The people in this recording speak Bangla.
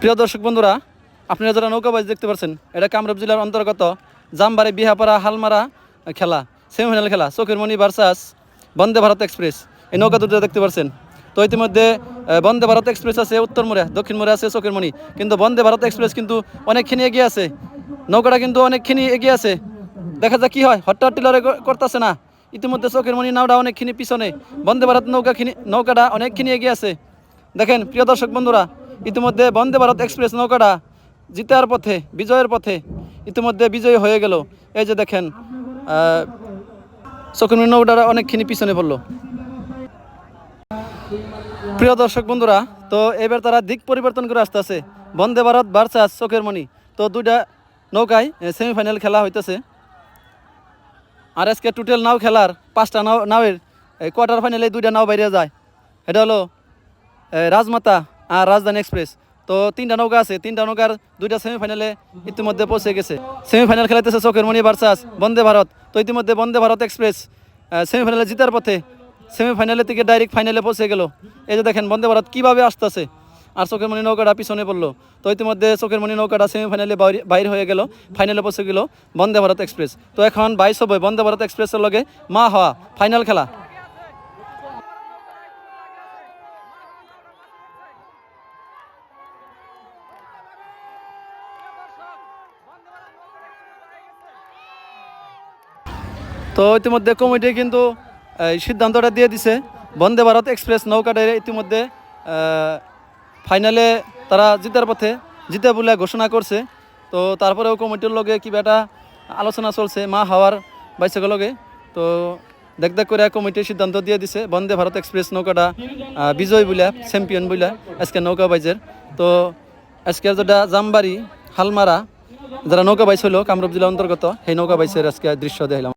প্রিয় দর্শক বন্ধুরা, আপনারা যারা নৌকাবাজ দেখতে পাচ্ছেন, এটা কামরূপ জেলার অন্তর্গত জামবাড়ি বিহাপাড়া হালমারা খেলা, সেমিফাইনাল খেলা চোখের মণি ভার্সাস বন্দে ভারত এক্সপ্রেস। এই নৌকা দুটো দেখতে পাচ্ছেন। তো ইতিমধ্যে বন্দে ভারত এক্সপ্রেস আছে উত্তর মোড়ে, দক্ষিণ মোড়ে আছে চোখের মণি, কিন্তু বন্দে ভারত এক্সপ্রেস কিন্তু অনেকখানি এগিয়ে আছে। নৌকাটা কিন্তু অনেকখানি এগিয়ে আছে। দেখা যাক কি হয়, হট্টাহট্টিলরে করতেছে না। ইতিমধ্যে চোখের মণি নাওটা অনেকখানি পিছনে, বন্দে ভারত নৌকাটা অনেকখানি এগিয়ে আছে। দেখেন প্রিয় দর্শক বন্ধুরা, ইতিমধ্যে বন্দে ভারত এক্সপ্রেস নৌকাটা জিতার পথে, বিজয়ের পথে ইতিমধ্যে বিজয়ী হয়ে গেল। এই যে দেখেন, চোখের মণি নৌকাটা অনেকখানি পিছনে পড়লো। প্রিয় দর্শক বন্ধুরা, তো এবার তারা দিক পরিবর্তন করে আসতেছে, বন্দে ভারত ভার্সাস চোখের মণি। তো দুইটা নৌকায় সেমিফাইনাল খেলা হইতেছে। আর আজকে টোটাল নাও খেলার 5টা নাওয়ের কোয়ার্টার ফাইনালে 2টা নাও বাইরে যায়। এটা হলো রাজমাতা আর রাজধানী এক্সপ্রেস। তো 3টা নৌকা আছে, 3টা নৌকার 2টা সেমিফাইনালে ইতিমধ্যে পৌঁছে গেছে। সেমিফাইনাল খেলাইতেছে চোখের মণি ভার্সাস বন্দে ভারত। তো ইতিমধ্যে বন্দে ভারত এক্সপ্রেস সেমিফাইনালে জিতার পথে, সেমিফাইনালে থেকে ডাইরেক্ট ফাইনালে পৌঁছে গেল। এই যে দেখেন বন্দে ভারত কীভাবে আসতেছে, আর চোখের মণি নৌকাটা পিছনে পড়লো। তো ইতিমধ্যে চোখের মণি নৌকাটা সেমিফাইনালে বাইর হয়ে গেল, ফাইনালে পৌঁছে গেল বন্দে ভারত এক্সপ্রেস। তো এখন 22 হবে বন্দে ভারত এক্সপ্রেসের লগে মা হওয়া ফাইনাল খেলা। তো ইতিমধ্যে কমিটি কিন্তু এই সিদ্ধান্তটা দিয়ে দিছে, বন্দে ভারত এক্সপ্রেস নৌকাটা ইতিমধ্যে ফাইনালে তারা জিতার পথে, জিতে বলে ঘোষণা করছে। তো তারপরেও কমিটির লগে কিবা একটা আলোচনা চলছে মা হাওয়ার বাইসাইকের লগে। তো দেখ করে কমিটির সিদ্ধান্ত দিয়ে দিছে বন্দে ভারত এক্সপ্রেস নৌকাটা বিজয় বলে, চ্যাম্পিয়ন বলে আজকে নৌকা বাইজের। তো আজকে যেটা জামবাড়ি হালমারা যারা নৌকা বাইছ হলো কামরূপ জেলার অন্তর্গত, সেই নৌকা বাইসের আজকে দৃশ্য দেখলাম।